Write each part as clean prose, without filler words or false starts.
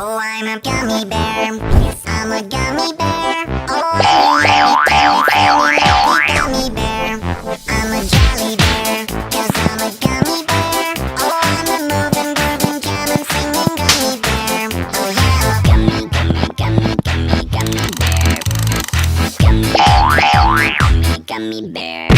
Oh, I'm a gummy bear. Yes, I'm a gummy bear. Oh, I'm a yummy, gummy bear. I'm a jelly bear. Yes, I'm a gummy bear. Oh, I'm a moving, grooving, jamming, singing gummy bear. Oh yeah, gummy, gummy, gummy, gummy, gummy bear. Gummy, gummy, gummy, gummy bear.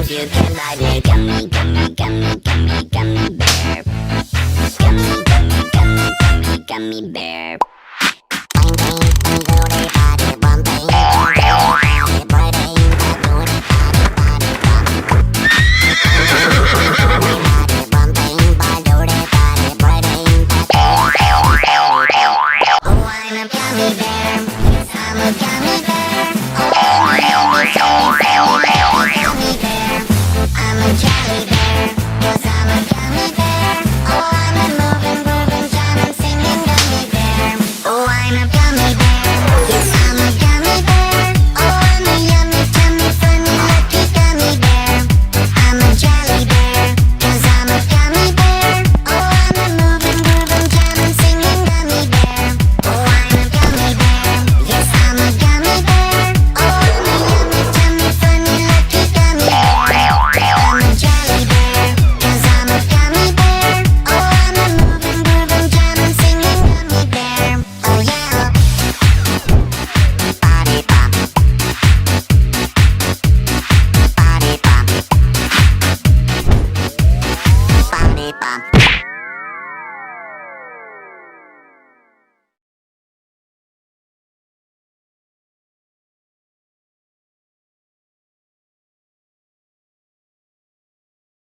You can ride me, gummy, gummy, gummy, gummy, gummy bear. Gummy, gummy, gummy, gummy, gummy bear. Bang, bang, bang, booty, body, bumping.